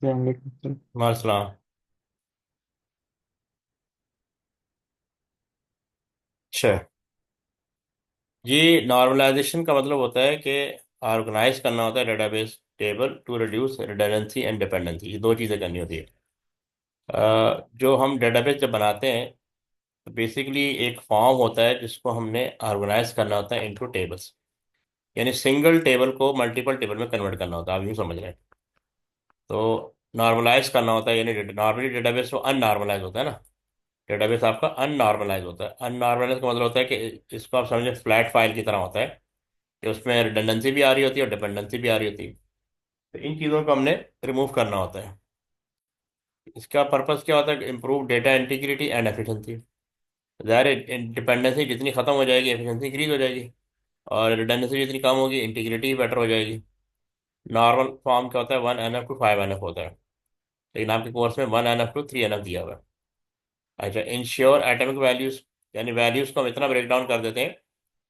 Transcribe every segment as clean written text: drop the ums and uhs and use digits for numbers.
वालेकुम। मसलाम। अच्छा, ये नॉर्मलाइजेशन का मतलब होता है कि ऑर्गेनाइज करना होता है database table to reduce redundancy and dependency. ये दो चीज़ें करनी होती है। जो हम डेटाबेस जब बनाते हैं तो बेसिकली एक फॉर्म होता है जिसको हमने ऑर्गेनाइज करना होता है इनटू टेबल्स। यानी सिंगल टेबल को मल्टीपल टेबल में कन्वर्ट करना होता है, आप यूँ समझ रहे हैं। तो नॉर्मलाइज करना होता है, यानी नॉर्मली डेटाबेस तो अननॉर्मलाइज होता है ना। डेटाबेस आपका अननॉर्मलाइज होता है। अननॉर्मलाइज का मतलब होता है कि इसको आप समझे फ्लैट फाइल की तरह होता है कि उसमें रिडंडेंसी भी आ रही होती है और डिपेंडेंसी भी आ रही होती है। तो इन चीज़ों को हमने रिमूव करना होता है। इसका पर्पस क्या होता है? Improve data integrity and efficiency. ज़ाहिर डिपेंडेंसी जितनी खत्म हो जाएगी एफिशिएंसी इंक्रीज हो जाएगी, और रिडंडेंसी जितनी कम होगी इंटीग्रिटी बेटर हो जाएगी। नॉर्मल फॉर्म क्या होता है? 1NF टू 5NF होता है, लेकिन आपके कोर्स में 1NF टू 3NF दिया हुआ है। अच्छा, इंश्योर एटॉमिक वैल्यूज, यानी वैल्यूज को हम इतना ब्रेक डाउन कर देते हैं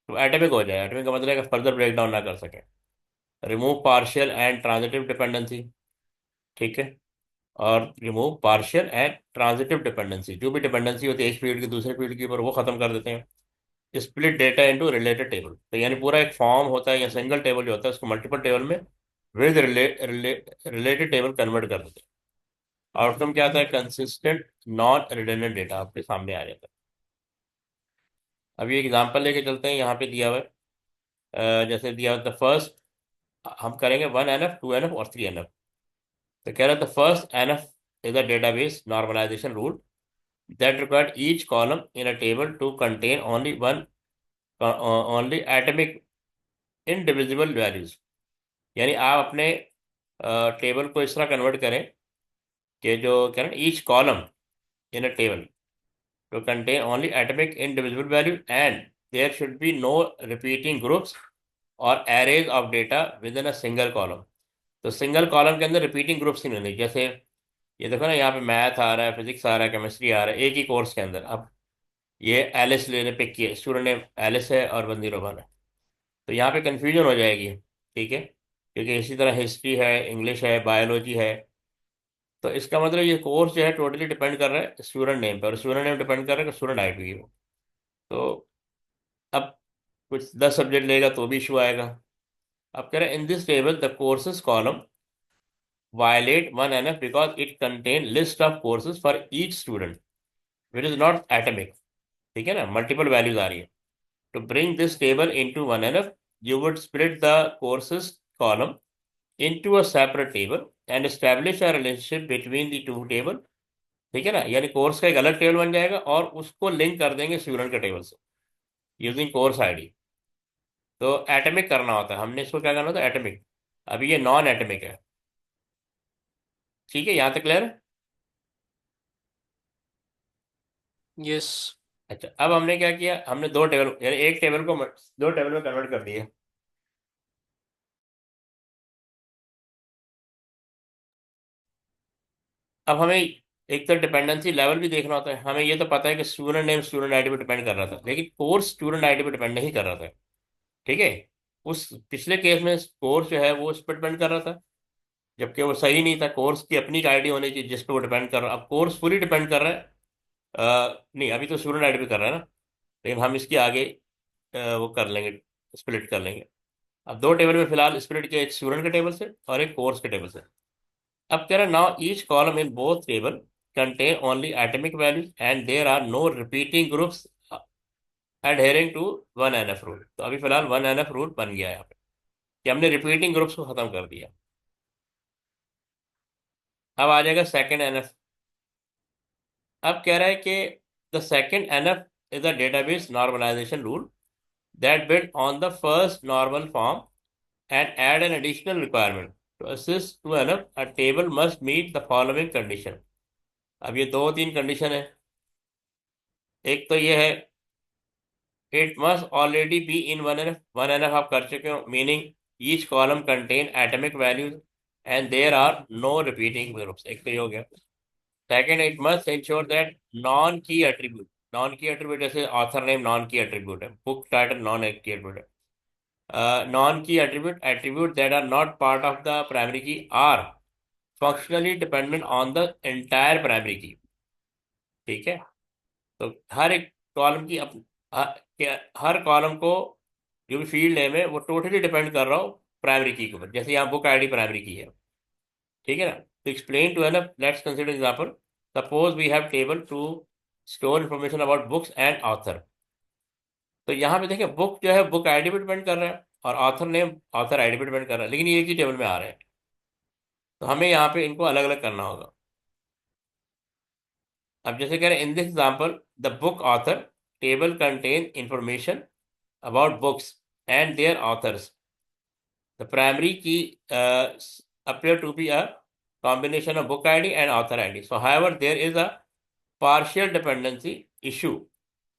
तो एटॉमिक हो जाए। एटॉमिक का मतलब है कि फर्दर ब्रेक डाउन ना कर सकें। Remove partial and transitive dependency, ठीक है। और remove partial and transitive dependency, जो भी डिपेंडेंसी होती है एक फील्ड की दूसरे फील्ड के ऊपर, वो खत्म कर देते हैं। Split data into related table, तो यानी पूरा एक फॉर्म होता है या सिंगल टेबल जो होता है उसको मल्टीपल टेबल में विद रिलेटेड टेबल कन्वर्ट कर देते हैं। आउटकम क्या आता है? कंसिस्टेंट नॉन रिडंडेंट डेटा आपके सामने आ जाता है। अभी एग्जांपल लेके चलते हैं, यहाँ पे दिया हुआ है। जैसे दिया हुआ द फर्स्ट, हम करेंगे 1NF 2NF और 3NF। तो कह रहा है the first NF is a database normalization rule that required each column in a table to contain only atomic indivisible values। यानी आप अपने टेबल को इस तरह कन्वर्ट करें कि जो कह रहे हैं each column in a table to contain only atomic indivisible value, and there should be no repeating groups or arrays of data within a single column। तो सिंगल कॉलम के अंदर रिपीटिंग ग्रुप्स नहीं होने। जैसे ये देखो ना, यहाँ पे मैथ आ रहा है, फिजिक्स आ रहा है, केमिस्ट्री आ रहा है एक ही कोर्स के अंदर। अब ये एलिस लेने पिक किए, स्टूडेंट नेम एलिस है और बंदी रोबन है, तो यहाँ पे कंफ्यूजन हो जाएगी, ठीक है। क्योंकि इसी तरह हिस्ट्री है, इंग्लिश है, बायोलॉजी है। तो इसका मतलब ये कोर्स जो है टोटली डिपेंड कर रहा है स्टूडेंट नेम पर, और स्टूडेंट नेम डिपेंड कर रहा है स्टूडेंट आईडी की। तो अब कुछ 10 सब्जेक्ट लेगा तो भी इशू आएगा। अब कह रहे हैं in this table the courses column violate 1NF because it contain list of courses for each student which is not atomic. ठीक है ना, मल्टीपल वैल्यूज आ रही है। To bring this table into 1NF, you would split the courses column into a separate table and establish a relationship between the two table। ठीक है ना, यानी course का एक अलग टेबल बन जाएगा और उसको लिंक कर देंगे स्टूडेंट के टेबल से यूजिंग कोर्स आईडी। तो एटमिक करना होता है, हमने इसको क्या करना होता है? एटमिक। अभी ये नॉन एटमिक है। ठीक है, यहाँ तक क्लियर है? यस। अच्छा, अब हमने क्या किया? हमने दो टेबल, यानी एक टेबल को दो टेबल में कन्वर्ट कर दिया। अब हमें एक तो डिपेंडेंसी लेवल भी देखना होता है। हमें ये तो पता है कि स्टूडेंट नेम स्टूडेंट आईडी पे डिपेंड कर रहा था, लेकिन कोर्स स्टूडेंट आईडी पे डिपेंड नहीं कर रहा था। ठीक है। उस पिछले केस में कोर्स जो है वो उस पर डिपेंड कर रहा था, जबकि वो सही नहीं था। कोर्स की अपनी आईडी होनी चाहिए जिस पे वो डिपेंड कर रहा है। अब कोर्स पूरी डिपेंड कर रहा है। नहीं, अभी तो स्टूडेंट आईडी पे कर रहा है ना, लेकिन हम इसके आगे वो कर लेंगे, स्प्लिट कर लेंगे। अब दो टेबल में फिलहाल स्प्लिट किया, एक स्टूडेंट के टेबल से और एक कोर्स के टेबल से। अब कह रहा है now each column in both table contain only atomic values and there are no repeating groups adhering to 1NF rule. तो अभी फिलहाल 1NF रूल बन गया है यहाँ पे कि हमने रिपीटिंग ग्रुप्स को खत्म कर दिया। अब आ जाएगा सेकंड NF। अब कह रहा है कि the second NF is a database normalization rule that build on the first normal form and add an additional requirement to assist 2NF, a table must meet the following condition। अब ये दो तीन condition है। एक तो ये है, it must already be in 1NF। 1NF आप कर चुके हो, meaning each column contain atomic values and there are no repeating groups. एक तो ये हो गया। Second, it must ensure that non key attribute, non key attribute जैसे author name non key attribute है, book title non key attribute है। Non key attribute, attribute that are not part of the primary key are functionally dependent on the entire primary की। ठीक है, तो हर एक column की हर column को जो भी फील्ड नेम है वो टोटली डिपेंड कर रहा हो प्राइमरी की के ऊपर। जैसे यहाँ बुक आईडी प्राइमरी की है, ठीक है ना। तो एक्सप्लेन टू है ना, let's consider example. Suppose we have table to store information about books and author. तो यहाँ पे देखिए, बुक जो है बुक आईडी पे डिपेंड कर रहा है, और ऑथर नेम ऑथर आईडी पे डिपेंड कर रहा है, लेकिन ये एक ही टेबल में आ रहे हैं। तो हमें यहाँ पे इनको अलग अलग करना होगा। अब जैसे कह रहे हैं in this example, the book author table contain information about books and their authors. The primary key appear to be a combination of book ID and author ID. So, however, there is a partial dependency issue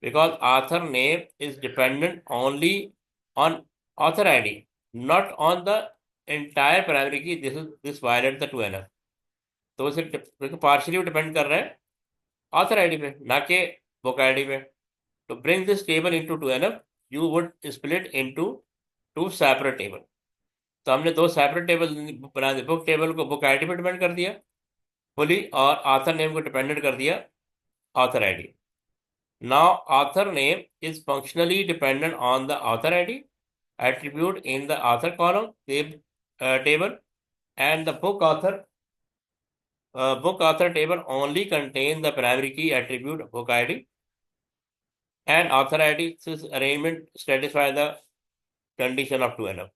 because author name is dependent only on author ID, not on the entire primary key. This violates the 2NF. तो इसे partially depend कर रहा है author ID पे, ना कि book ID पे। To bring this table into 2NF, you would split into two separate table. तो हमने दो सेपरेट टेबल बना दिए। बुक टेबल को बुक आईडी पे डिपेंड कर दिया फुली, और ऑथर नेम को डिपेंडेंट कर दिया author ID. Now author name is functionally dependent on the author ID attribute in the author column table, and the book author table only contain the primary key attribute book id and author id. This arrangement satisfy the condition of 2NF।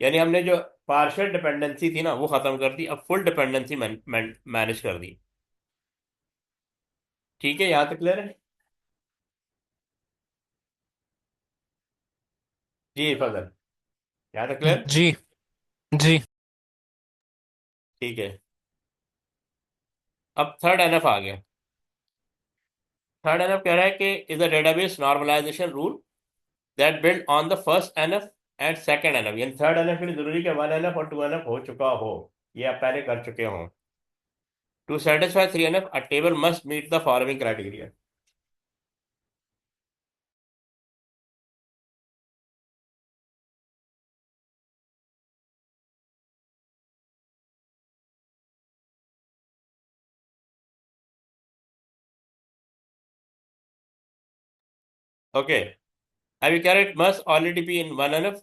यानी हमने जो partial dependency थी ना वो खत्म कर दी, अब full dependency manage कर दी। ठीक है, यहाँ तक क्लियर है? जी फजल, यहाँ तक क्लियर? जी। जी। ठीक है, अब थर्ड एनएफ आ गया। थर्ड एनएफ कह रहा है कि is a database normalization rule that build on the first NF and second NF. यानी थर्ड एनएफ के लिए जरूरी कि 1NF और 2NF हो चुका हो, ये आप पहले कर चुके हो। To satisfy 3NF a table must meet the following criteria. Okay, अब ये कह रहा है it must already be in 1NF,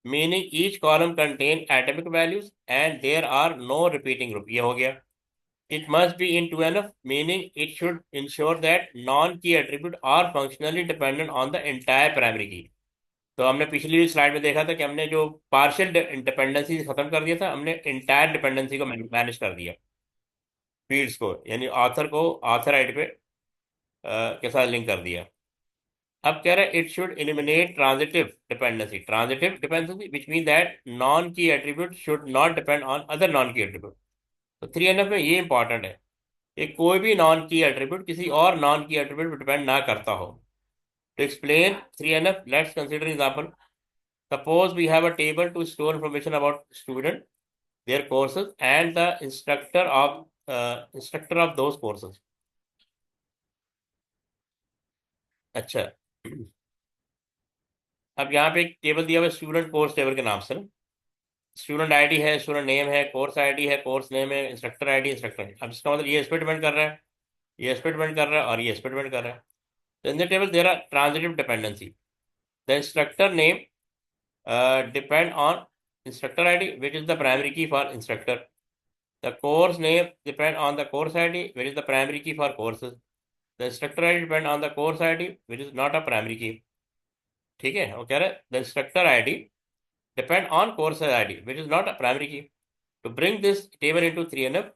meaning each column contain atomic values and there are no repeating group। ये हो गया। It must be in 2NF, meaning it should ensure that non-key attribute are functionally dependent on the entire primary key। तो हमने पिछली slide में देखा था कि हमने जो पार्शियल डिपेंडेंसी खत्म कर दिया था, हमने इंटायर डिपेंडेंसी को मैनेज कर दिया फील्ड्स को, यानी ऑथर को ऑथर आइड पे के साथ लिंक कर दिया। अब कह रहा है it should eliminate transitive dependency which mean that non key attribute should not depend on other non key attribute. तो 3NF में ये इंपॉर्टेंट है कि कोई भी नॉन की एट्रीब्यूट किसी और नॉन की एट्रीब्यूट पर डिपेंड ना करता हो। To explain 3NF, let's consider example. Suppose we have a table to store information about student, their courses, and the instructor of those courses. अच्छा, अब यहाँ पे एक टेबल दिया हुआ है स्टूडेंट कोर्स टेबल के नाम से ना। स्टूडेंट आईडी है, स्टूडेंट नेम है, कोर्स आईडी है, कोर्स नेम है, इंस्ट्रक्टर आईडी, इंस्ट्रक्टर है। अब इसका मतलब ये इस पर डिपेंड कर रहा है, ये इस पर डिपेंड कर रहा है, और ये इस पर डिपेंड कर रहा है। तो in the table there are transitive dependency. The instructor name depend on instructor ID, which is the primary key for instructor. The course name depend on the course ID, which is the primary key for courses. The instructor ID depend on the course ID, which is not a primary key। ठीक है, वो कह रहे हैं the instructor ID depend on course ID, which is not a primary key। To bring this table into 3NF,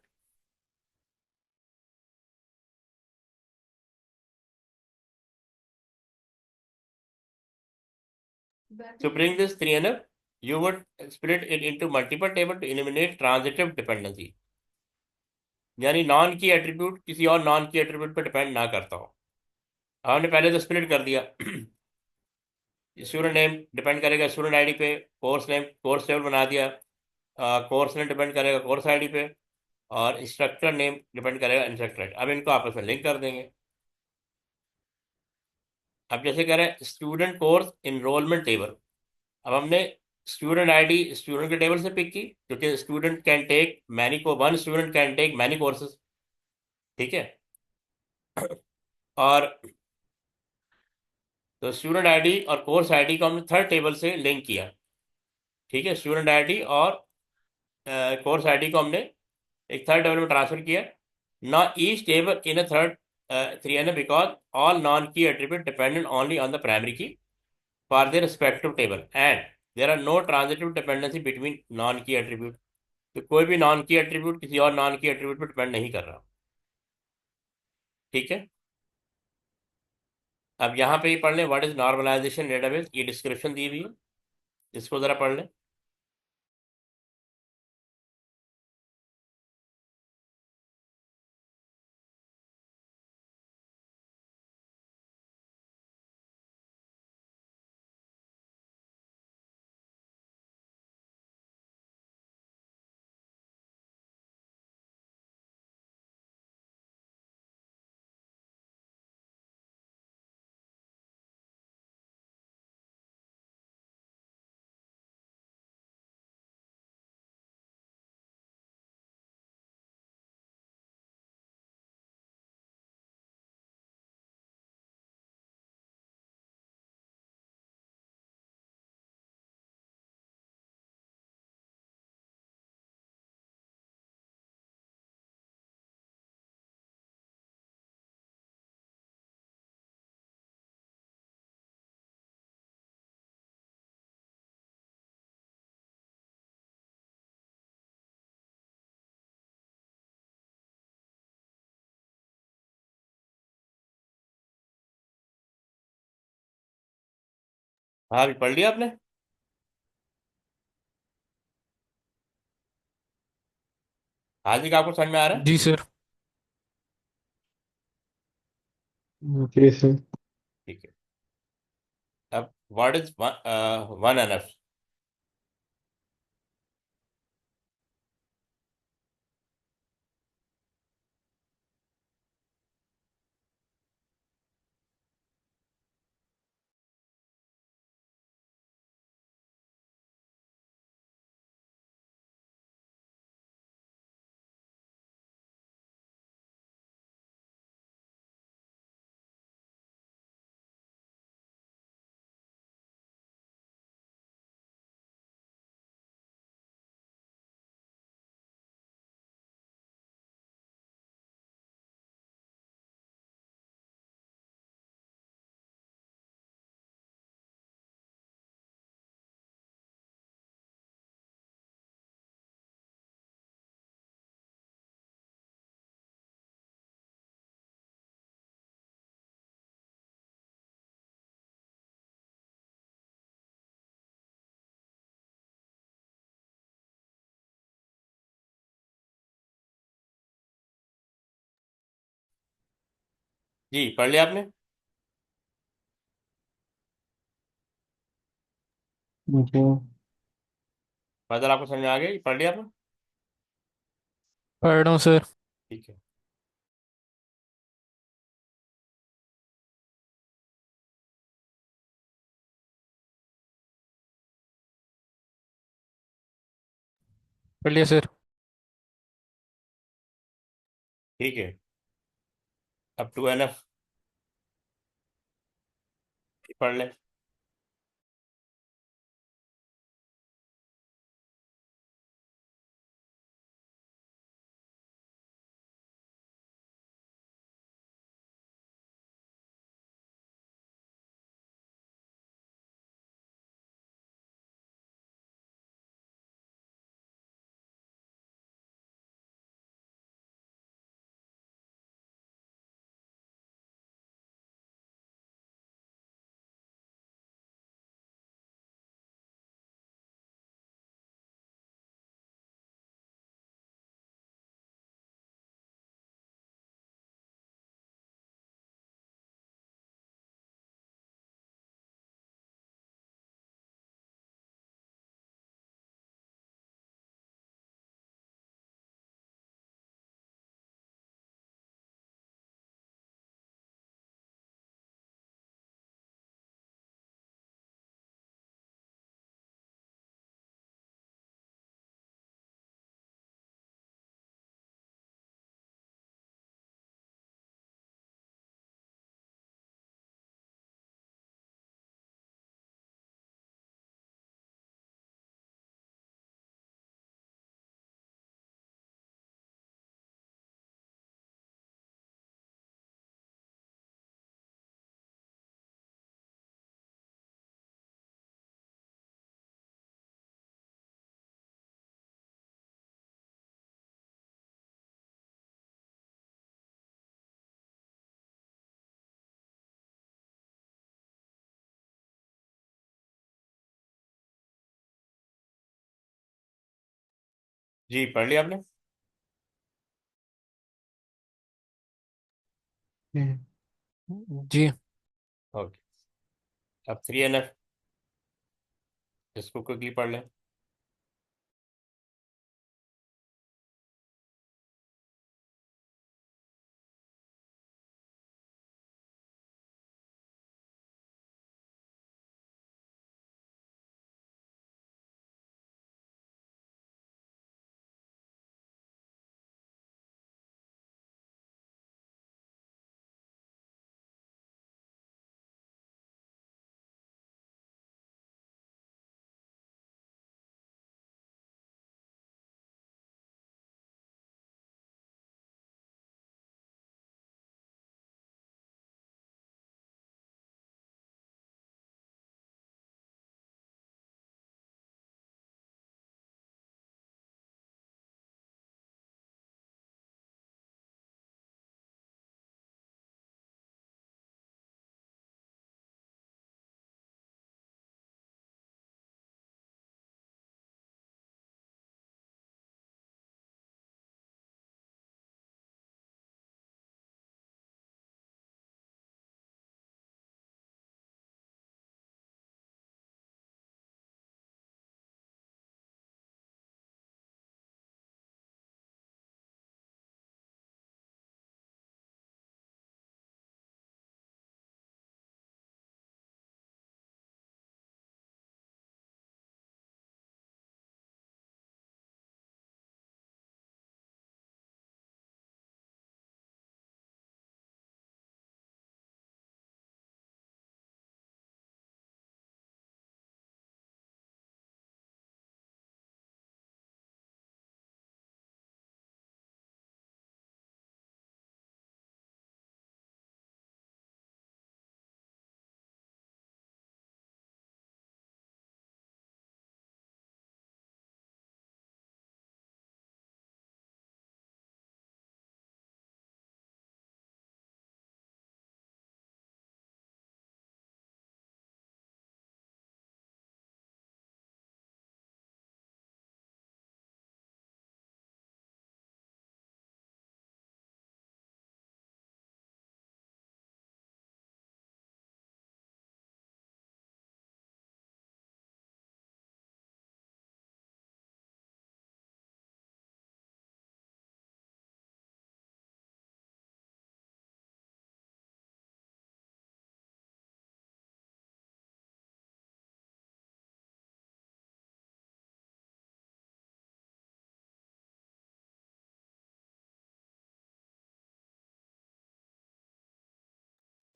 you would split it into multiple table to eliminate transitive dependency। यानी non key attribute किसी और non key attribute पर depend ना करता हो। हमने पहले तो स्प्लिट कर दिया। स्टूडेंट नेम डिपेंड करेगा स्टूडेंट आईडी पे, कोर्स नेम कोर्स टेबल बना दिया, कोर्स नेम डिपेंड करेगा कोर्स आईडी पे, और इंस्ट्रक्टर नेम डिपेंड करेगा इंस्ट्रक्टर आईडी। अब इनको आपस में लिंक कर देंगे। अब जैसे कह रहे हैं स्टूडेंट कोर्स इनरोलमेंट टेबल। अब हमने स्टूडेंट आईडी स्टूडेंट के टेबल से पिक की, क्योंकि स्टूडेंट कैन टेक मैनी को one student can take many courses. ठीक है। और तो स्टूडेंट आईडी और कोर्स आईडी को हमने थर्ड टेबल से लिंक किया। ठीक है, स्टूडेंट आईडी और कोर्स आईडी को हमने एक थर्ड टेबल में ट्रांसफर किया। ना each table in a third 3 because all non key attribute dependent only on the primary की for their respective table and there are no transitive dependency between non key attribute. तो कोई भी non key attribute किसी और non key attribute पर depend नहीं कर रहा। ठीक है। अब यहाँ पे ही पढ़ लें व्हाट इज नॉर्मलाइजेशन डेटाबेस, ये डिस्क्रिप्शन दी हुई है, इसको जरा पढ़ लें। हाँ, अभी पढ़ लिया आपने? हाँ जी, आपको समझ में आ रहा है? जी सर। Okay sir. ठीक है। अब what is one N F? जी, पढ़ लिया आपने? ओके। फैजल, आपको समझ में आ गया? पढ़ लिया आपने? पढ़ रहा हूँ सर। ठीक है। पढ़ लिया सर। ठीक है। अब टू एन एफ पढ़ लें। जी, पढ़ लिया आपने? हम्म, जी। ओके। अब 3NF, इसको क्विकली पढ़ लें।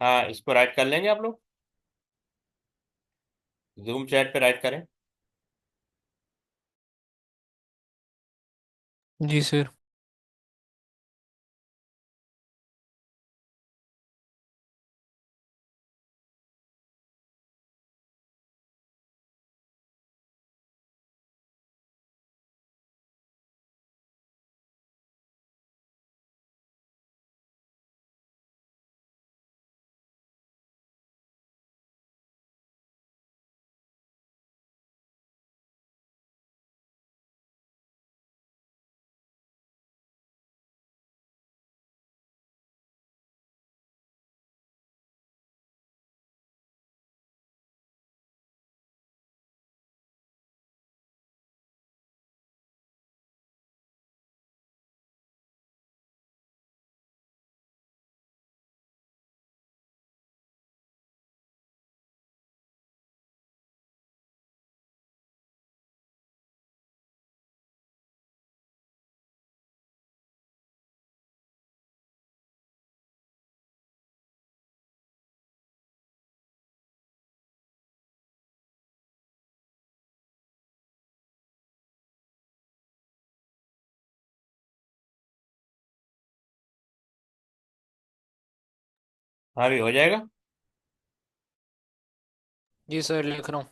हाँ, इसको राइट कर लेंगे आप लोग। जूम चैट पे राइट करें। जी सर। हाँ भी हो जाएगा। जी सर, लिख रहा हूँ।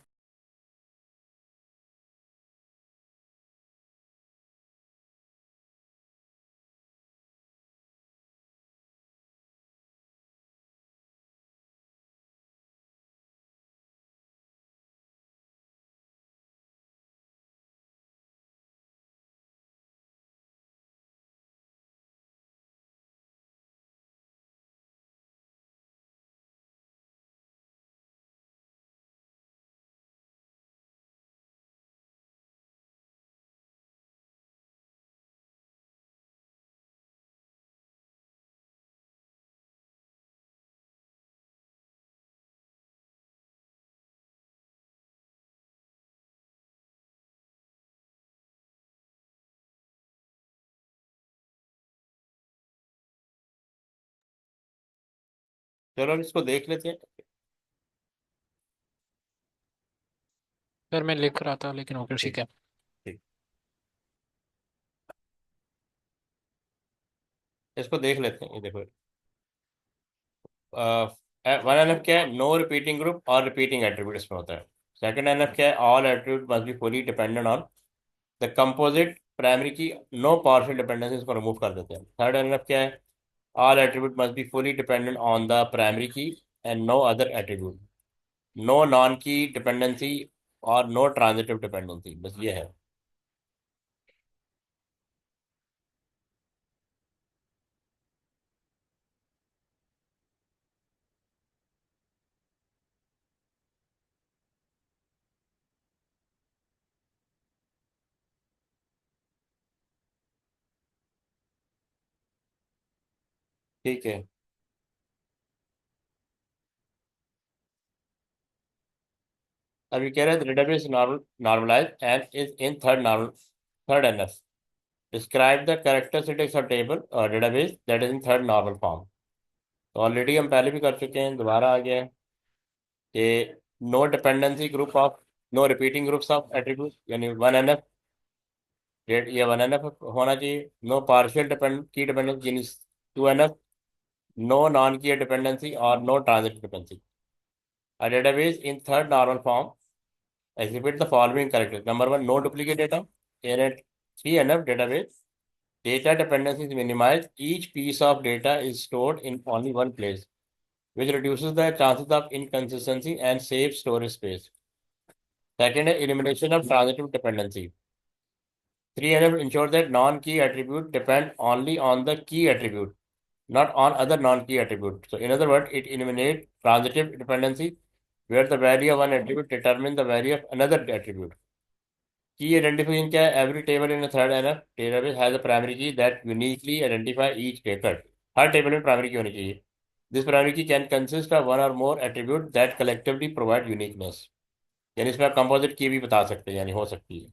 चलो हम इसको देख लेते हैं। सर मैं लिख रहा था लेकिन ओके ठीक ठीक। है। ठीक। इसको देख लेते हैं, ये देखो। वन एन एफ क्या है? नो रिपीटिंग ग्रुप और रिपीटिंग एट्रीब्यूट इसमें होता है। सेकंड एन एफ क्या है? All attribute must be fully dependent on the composite primary key, no partial dependency, इसको रिमूव कर देते हैं। थर्ड एन एफ क्या है? All attribute must be fully dependent on the primary key and no other attribute, no non key dependency और no transitive dependency, बस ये है। ठीक है। अब ये कह रहे हैं database normalise and is in third NF. Describe the characteristics of table और database that is in third normal form. तो ऑलरेडी हम पहले भी कर चुके हैं, दोबारा आ गया है कि no dependency group of, no repeating groups of attribute, यानी वन एनएफ, ये वन एनएफ होना चाहिए। नो पार्शियल डिपेंडेंसी यानी two NF, no non key dependency और no transitive dependency. A database in third normal form exhibit the following characters. Number one, no duplicate data. In a 3NF database, data dependency is minimized. Each piece of data is stored in only one place, which reduces the chances of inconsistency and saves storage space. Second, elimination of transitive dependency. 3NF ensures that non-key attribute depend only on the key attribute, not on other non-key attributes. So in other words, it eliminates transitive dependency, where the value of one attribute determines the value of another attribute. Key identification क्या है? Every table in a third NF database has a primary key that uniquely identify each record. हर table में primary key होनी चाहिए। This primary key can consist of one or more attribute that collectively provide uniqueness. यानी इसमें आप composite key भी बता सकते हैं, यानी हो सकती है।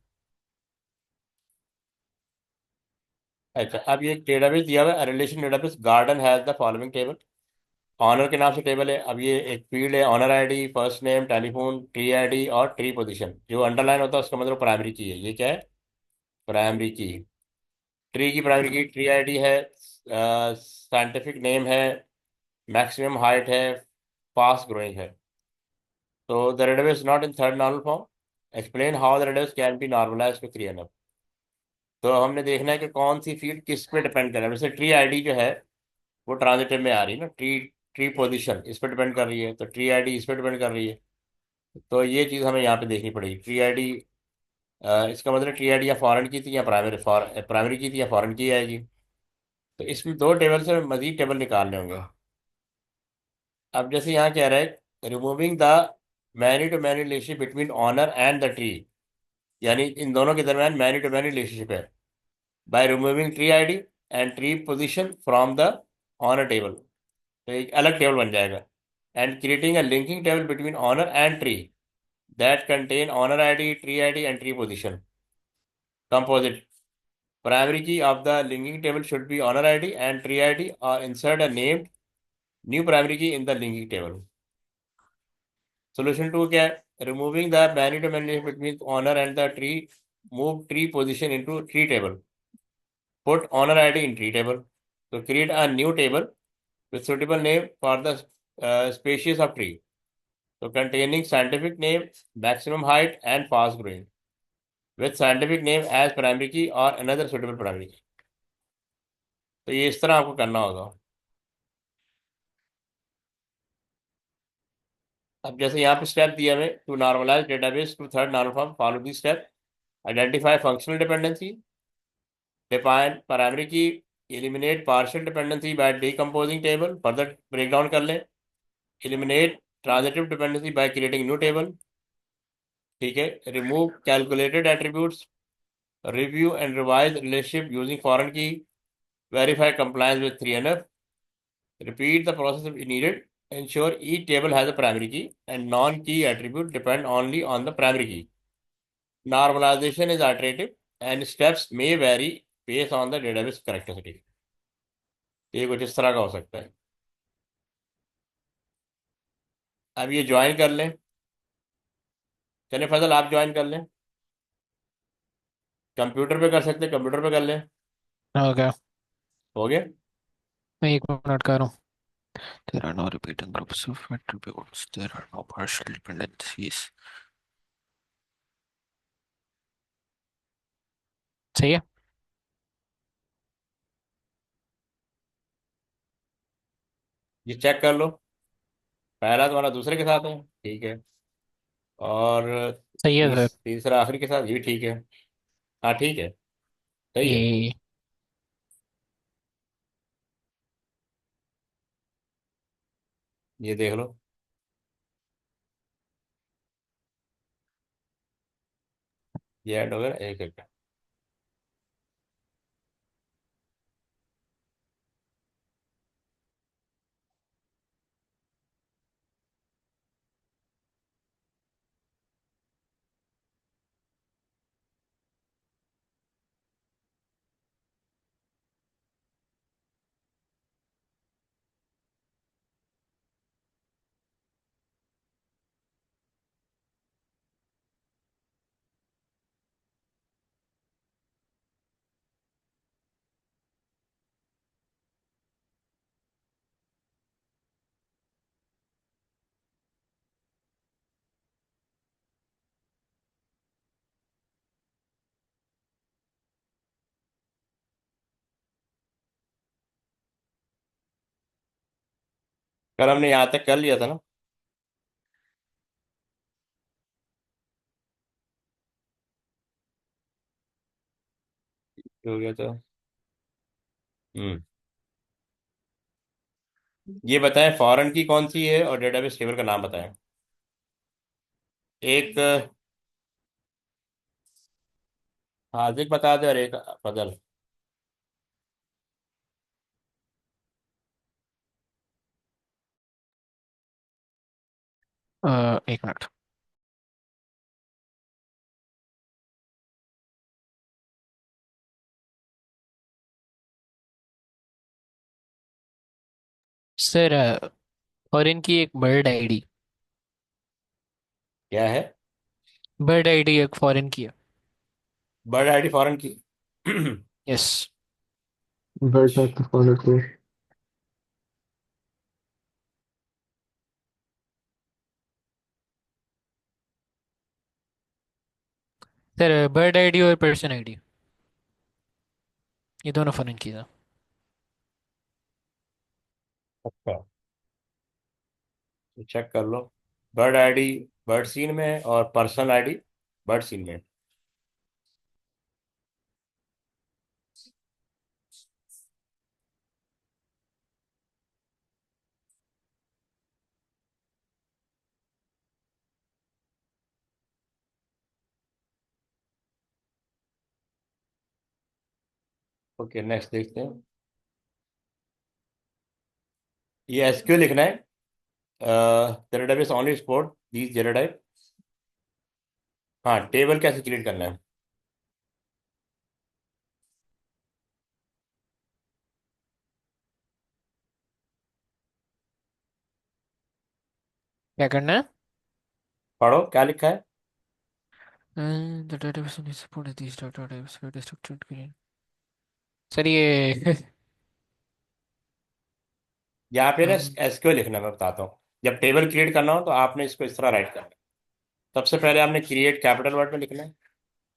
अच्छा, अब ये डेटाबेस दिया हुआ है, relation database garden has the following table. Owner के नाम से टेबल है। अब ये एक फील्ड है, owner ID, first name, telephone, tree ID और ट्री पोजीशन। जो अंडरलाइन होता है उसका मतलब प्राइमरी की है। ये क्या है? Primary key. ट्री की प्राइमरी की ट्री आईडी है, साइंटिफिक नेम है, मैक्सिमम हाइट है, फास्ट ग्रोइंग है। तो the database not in third normal form. Explain how the database can be normalized to 3NF। तो हमने देखना है कि कौन सी फील्ड किस पे डिपेंड कर रहा है। जैसे ट्री आईडी जो है वो ट्रांजिटिव में आ रही है ना, ट्री ट्री पोजीशन इस पे डिपेंड कर रही है, तो ट्री आईडी इस पे डिपेंड कर रही है। तो ये चीज़ हमें यहाँ पे देखनी पड़ेगी। ट्री आईडी, इसका मतलब ट्री आईडी या फॉरेन की थी या प्राइमरी की थी या फॉरेन की आएगी। तो इसमें दो टेबल से मजीद टेबल निकालने होंगे। अब जैसे यहाँ कह रहा है removing the many to many relationship between owner and the tree, यानी इन दोनों के दरमियान मैनी टू मैनी रिलेशनशिप है, by removing tree ID and tree position from the owner table. तो एक अलग टेबल बन जाएगा। And creating a linking table between owner and tree that contain owner ID, tree ID and tree position. Composite primary key of the linking table should be honor id and tree id, or insert a named new primary key in the linking table. Solution 2 क्या है? Removing the many to many between honor and the tree, move tree position into tree table, put honor id in tree table. So create a new table with suitable name for the species of tree, so containing scientific name, maximum height and fast growing, with scientific name as primary key or another suitable primary key. तो ये इस तरह आपको करना होगा। अब जैसे यहाँ पे स्टेप दिया हमें, to normalise database to third normal form, follow the step. Identify functional dependency, define primary key, eliminate partial dependency by decomposing table, further break down कर लें। Eliminate transitive dependency by creating new table. ठीक है। Remove calculated attributes, review and revise relationship using foreign key, verify compliance with 3NF, repeat the process if needed, ensure each table has a primary key and non-key attribute depend only on the primary key. Normalization is iterative and steps may vary based on the database characteristic. ये कुछ इस तरह का हो सकता है। अब ये ज्वाइन कर लें। चले फजल, आप ज्वाइन कर लें। कंप्यूटर पे कर सकते, कंप्यूटर पे कर लें। हो गया। हो गया। मैं 1 मिनट कर रहा हूँ। There are no repeating groups of attributes. There are no partial dependencies. सही है। ये चेक कर लो। पहला तुम्हारा दूसरे के साथ है, ठीक है। और सही है सर। तीसरा आखिरी के साथ, ये भी ठीक है। हाँ ठीक है, सही है। ये ये देख लो। ये ऐड हो गया ना, एक एक। कल हमने यहाँ तक कर लिया था ना। हो गया तो। हम्म। ये बताएं फॉरेन की कौन सी है, और डेटाबेस टेबल का नाम बताएं। एक हाजिक बता दे और एक फजल। 1 मिनट। सर और इनकी एक बर्ड आईडी। क्या है? बर्ड आईडी एक फॉरेन की है। बर्ड आईडी फॉरेन की। यस। बर्ड टाइप का फॉलो को। सर बर्ड आईडी और पर्सन आईडी ये दोनों फॉरेन की है। अच्छा, तो चेक कर लो। बर्ड आईडी बर्ड सीन में है, और पर्सनल आईडी बर्ड सीन में है। ओके, नेक्स्ट देखते हैं। ये एसक्यू लिखना है। जेरा type is only support these जेरा टाइप। हाँ, टेबल कैसे क्रिएट करना है? क्या करना है? पढ़ो क्या लिखा है। The database only supports these data types. Data structured green. Sir ये यहाँ पे ना um, एसक्यू लिखना है, मैं बताता हूँ। जब टेबल क्रिएट करना हो तो आपने इसको इस तरह राइट करना है। सबसे पहले आपने क्रिएट कैपिटल वर्ड में लिखना है।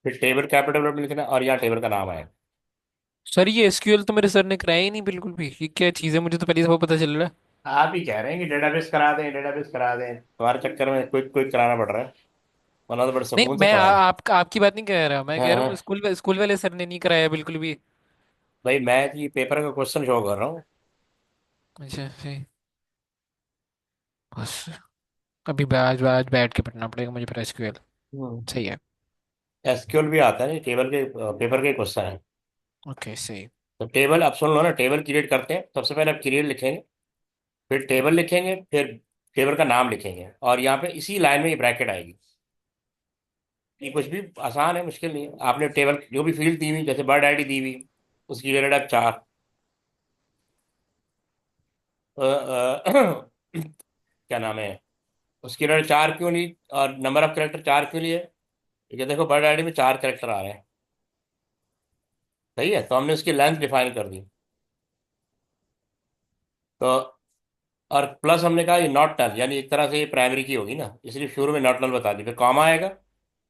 फिर टेबल कैपिटल वर्ड में लिखना है, और यहाँ टेबल का नाम आएगा। सर ये एसक्यूएल तो मेरे सर ने कराया ही नहीं बिल्कुल भी। ये क्या चीज़ है, मुझे तो पहले से वो पता चल रहा है। आप ही कह रहे हैं कि डेटाबेस करा दें, डेटाबेस करा दें, तुम्हारे चक्कर में क्विक क्विक कराना पड़ रहा है। वरना तो बड़े नहीं सुकून से मैं पढ़ा है। आपकी बात नहीं कह रहा, मैं हाँ कह रहा हूँ हाँ। स्कूल वाले सर ने नहीं कराया बिल्कुल भी। भाई मैं ये पेपर का क्वेश्चन शो कर रहा हूँ। अच्छा सही। बस अभी आज आज बैठ के पढ़ना पड़ेगा मुझे फिर एसक्यूएल। हम्म। सही है। एसक्यूएल भी आता है ना, टेबल के पेपर के क्वेश्चन है। ओके सही। तो टेबल आप सुन लो ना, टेबल क्रिएट करते हैं, सबसे पहले आप क्रिएट लिखेंगे। फिर टेबल लिखेंगे, फिर टेबल का नाम लिखेंगे, और यहाँ पे इसी लाइन में ये ब्रैकेट आएगी। ये कुछ भी आसान है, मुश्किल नहीं है। आपने टेबल जो भी फील्ड दी हुई, जैसे बर्ड आईडी दी हुई, उसकी जगह आप चार क्या नाम है, उसकी रेड 4 क्यों ली और नंबर ऑफ कैरेक्टर 4 क्यों लिए? क्योंकि देखो बर्ड आईडी में 4 कैरेक्टर आ रहे हैं। सही है, तो हमने उसकी लेंथ डिफाइन कर दी। तो और प्लस हमने कहा ये नॉट नल, यानी एक तरह से ये प्राइमरी की होगी ना, इसलिए शुरू में नॉट नल बता दी। फिर कॉमा आएगा,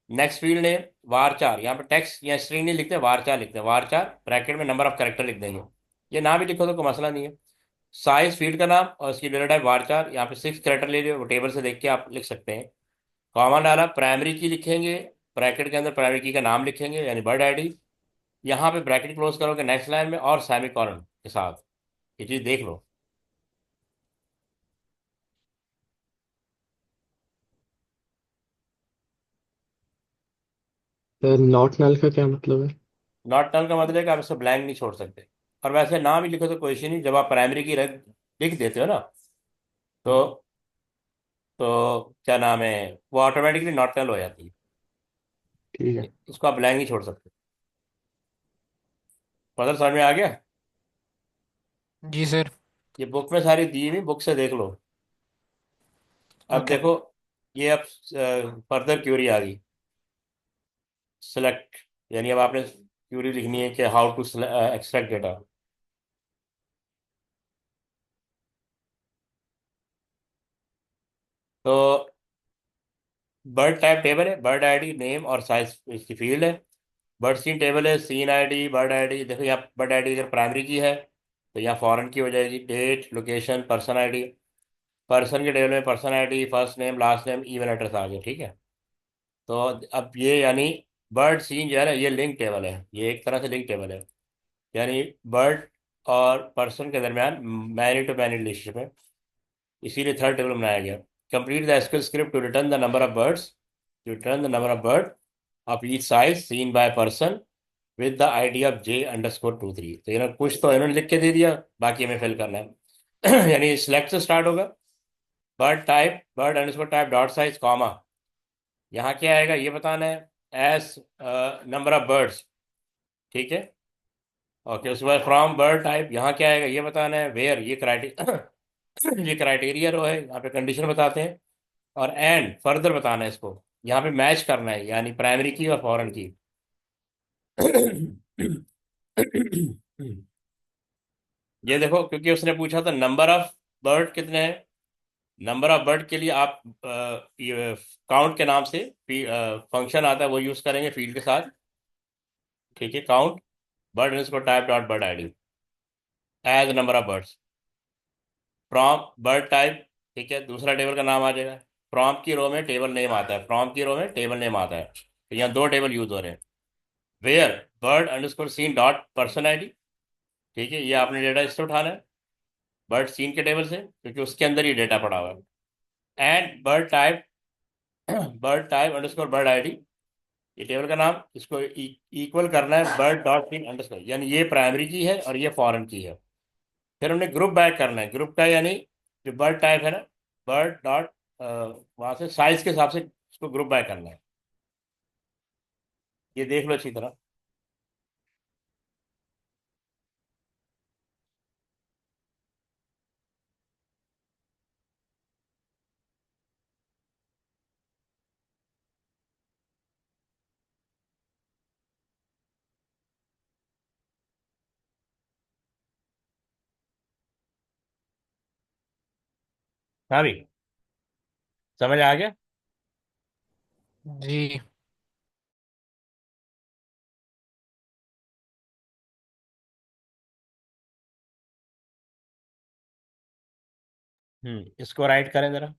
नेक्स्ट फील्ड नेम वार चार, यहाँ पे टेक्स्ट या स्ट्रिंग नहीं लिखते, वार चार लिखते हैं, वार चार ब्रैकेट में नंबर ऑफ कैरेक्टर लिख देंगे। ये ना भी लिखो तो कोई मसला नहीं है। साइज फील्ड का नाम और इसकी डेटा टाइप वार चार, यहाँ पे 6 कैरेक्टर ले लियो, वो टेबल से देख के आप लिख सकते हैं। कॉमा डाला, प्राइमरी की लिखेंगे, ब्रैकेट के अंदर प्राइमरी की का नाम लिखेंगे यानी बर्ड आईडी। यहाँ पे ब्रैकेट क्लोज करोगे नेक्स्ट लाइन में और सेमी कॉलन के साथ। ये चीज देख लो। नॉट नल का क्या मतलब है? नॉट नल का मतलब है कि आप इसको ब्लैंक नहीं छोड़ सकते। और वैसे ना भी लिखो तो कोई इशू नहीं, जब आप प्राइमरी की लिख देते हो ना, तो क्या नाम है, वो ऑटोमेटिकली नॉट नल हो जाती है। ठीक है। इसको आप ब्लैंक नहीं छोड़ सकते। पता समझ में आ गया? जी सर। ये बुक में सारी दी हुई, बुक से देख लो। अब ओके। देखो, ये अब फर्दर क्यूरी आ गई, सेलेक्ट, यानी अब आपने क्यूरी लिखनी है कि हाउ टू एक्सट्रैक्ट डेटा। तो बर्ड टाइप टेबल है, बर्ड आईडी नेम और साइज इसकी फील्ड है। बर्ड सीन टेबल है, सीन आईडी बर्ड आईडी, देखो यहाँ बर्ड आईडी अगर प्राइमरी की है तो यहाँ फॉरेन की हो जाएगी, date location person ID. Person के टेबल में person ID first name last name email address आ गया, ठीक है। तो अब ये यानी बर्ड सीन जो है ना, ये लिंक टेबल है, ये एक तरह से लिंक टेबल है। यानी बर्ड और पर्सन के दरमियान मैनी टू मैनी रिलेशनशिप है, इसीलिए थर्ड टेबल बनाया गया। Complete the SQL script to return the number of birds, to return the number of bird of each size seen by person with the ID of J_23। तो इन्होंने कुछ तो इन्होंने लिख के दे दिया, बाकी हमें फिल करना है। यानी सिलेक्ट से स्टार्ट होगा, bird type bird underscore type dot size comma, यहाँ क्या आएगा ये बताना है, एस नंबर ऑफ बर्ड्स, ठीक है। ओके, उसके बाद फ्रॉम बर्ड टाइप यहाँ क्या आएगा ये बताना है, वेयर ये क्राइटेरिया ये क्राइटेरिया रो है, यहाँ पे कंडीशन बताते हैं। और एंड फर्दर बताना है इसको, यहाँ पे मैच करना है यानी प्राइमरी की और फॉरेन की। ये देखो, क्योंकि उसने पूछा था नंबर ऑफ बर्ड कितने हैं, नंबर ऑफ बर्ड के लिए आप ये काउंट के नाम से फंक्शन आता है, वो यूज करेंगे फील्ड के साथ, ठीक है। काउंट बर्ड इसको type dot bird ID as number of birds from bird type, ठीक है, दूसरा टेबल का नाम आ जाएगा। फ्रॉम की रो में टेबल नेम आता है, फ्रॉम की रो में टेबल नेम आता है, तो यहाँ दो टेबल यूज हो रहे हैं। Where bird underscore seen dot person ID, ठीक है, ये आपने डेटा इससे उठाना है बर्ड सीन के टेबल से, क्योंकि उसके अंदर ये डेटा पड़ा हुआ है। And bird type bird type underscore bird ID, ये टेबल का नाम, इसको इक्वल करना है बर्ड डॉट सीन अंडरस्कोर, यानी ये प्राइमरी की है और ये फॉरेन की है। फिर हमने ग्रुप बैक करना है, ग्रुप का यानी जो बर्ड टाइप है ना, बर्ड डॉट वहाँ से साइज के हिसाब से इसको ग्रुप बैक करना है। ये देख लो अच्छी तरह। हाँ भी समझ आ गया। जी। इसको राइट करें जरा।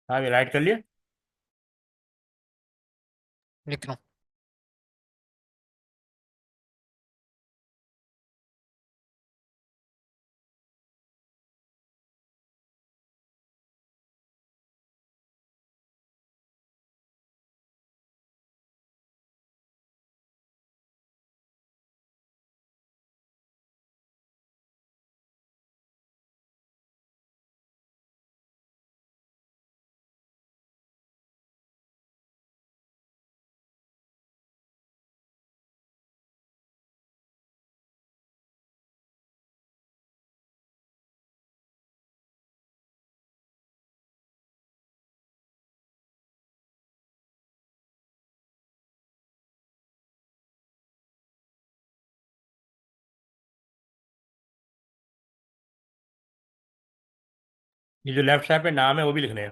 हाँ, ये राइट कर लिया। लिख लो। ये जो लेफ्ट साइड पे नाम है वो भी लिखने हैं।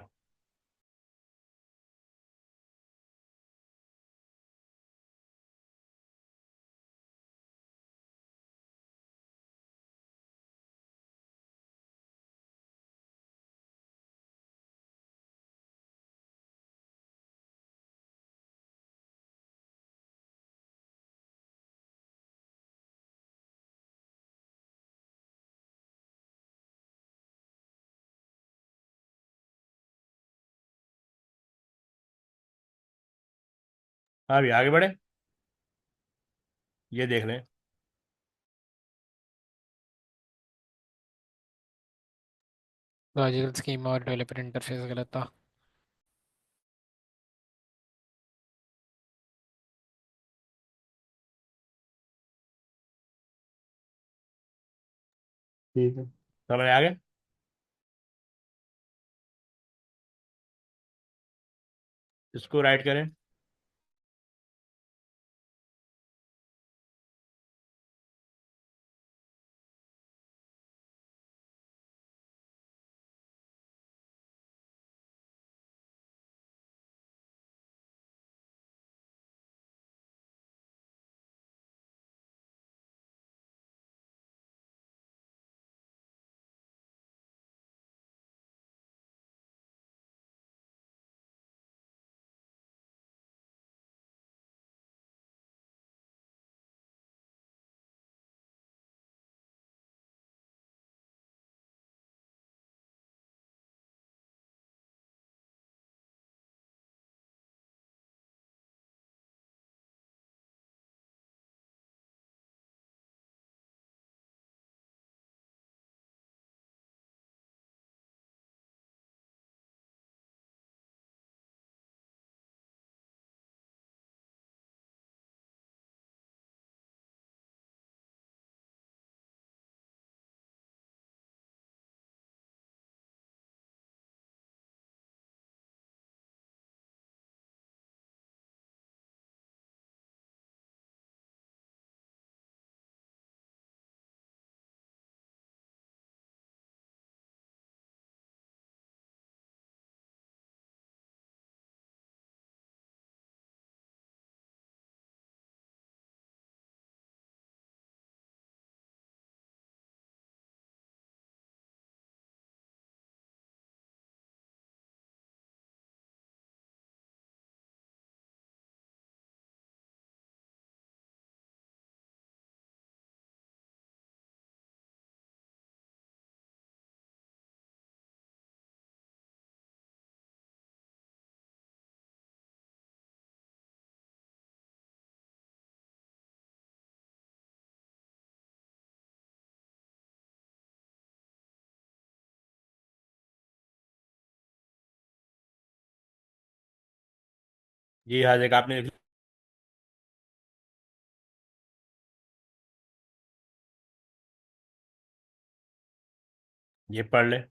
हाँ भी आगे बढ़े, ये देख लें। लॉजिकल स्कीमा और डेवलपर इंटरफेस गलत था। ठीक है। समझ आगे। इसको राइट करें। जी हाँ, एक आपने ये पढ़ ले।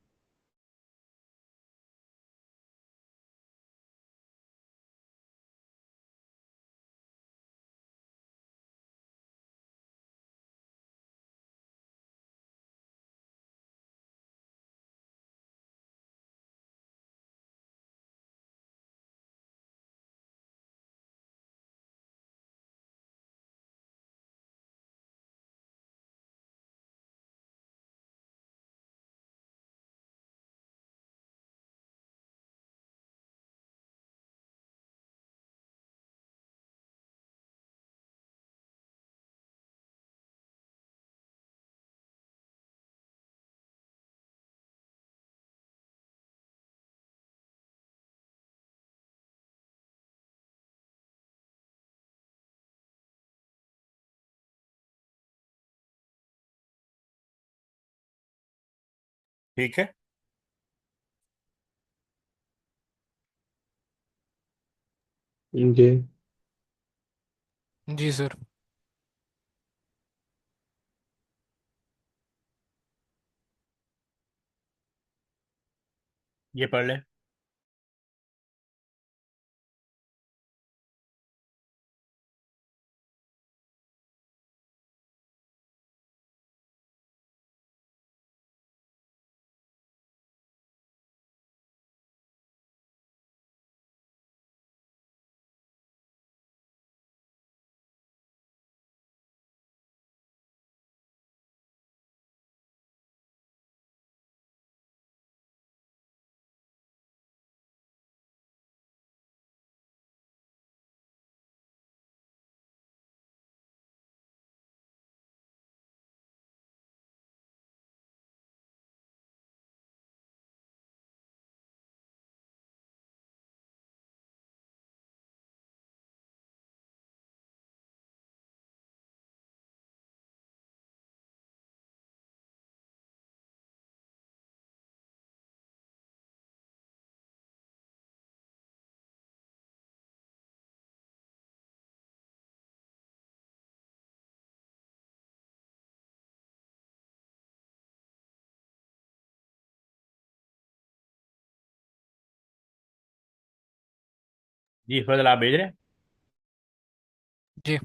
ठीक है। जी। जी सर। ये पढ़ ले। जी फजल आप भेज रहे हैं। जी।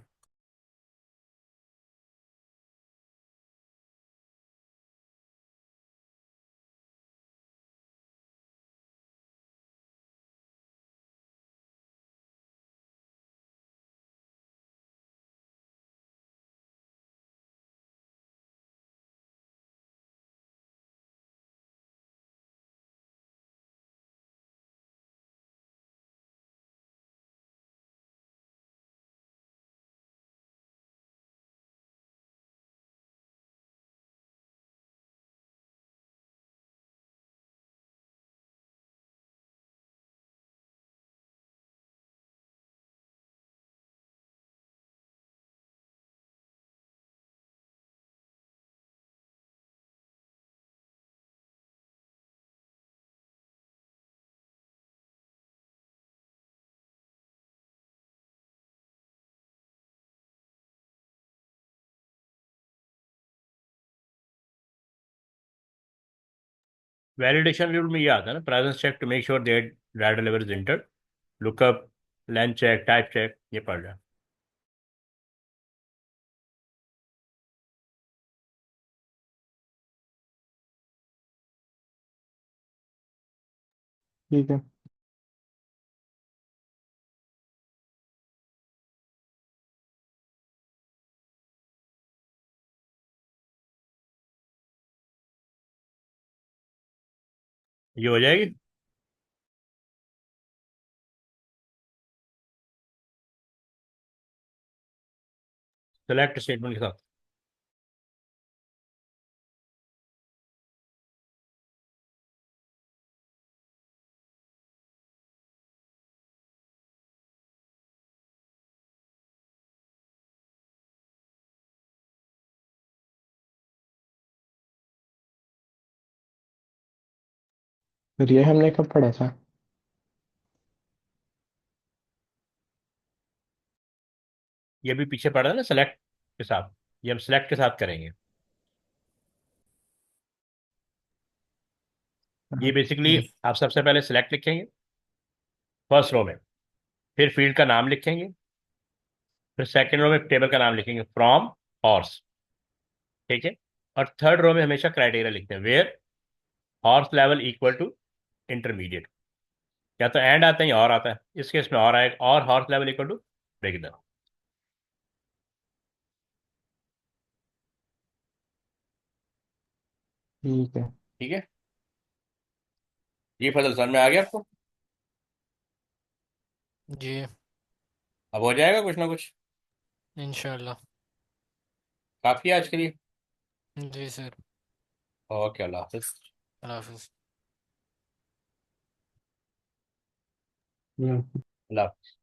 वैलिडेशन रूल में ये आता है ना, presence check to make sure that data level is enter, lookup, length check, type check, ये पढ़ रहा है। ठीक है। ये हो जाएगी। सेलेक्ट स्टेटमेंट के साथ। फिर ये हमने कब पढ़ा था? ये भी पीछे पड़ा है ना सेलेक्ट के साथ, ये हम सेलेक्ट के साथ करेंगे। ये बेसिकली अच्छा। आप सबसे पहले सेलेक्ट लिखेंगे फर्स्ट रो में, फिर फील्ड का नाम लिखेंगे, फिर सेकंड रो में टेबल का नाम लिखेंगे फ्रॉम हॉर्स, ठीक है। और थर्ड रो में हमेशा क्राइटेरिया लिखते हैं, where horse level equal to intermediate, या तो एंड आता है या और आता है, इस केस में और आएगा, और horse level equal to beginner. ठीक है। ठीक है। ये फजल समझ में आ गया आपको? जी। अब हो जाएगा कुछ ना कुछ। इंशाल्लाह। काफी है आज के लिए। जी सर। ओके, अल्लाह हाफिज। अल्लाह हाफिज़। हम्म। अल्लाह हाफिज।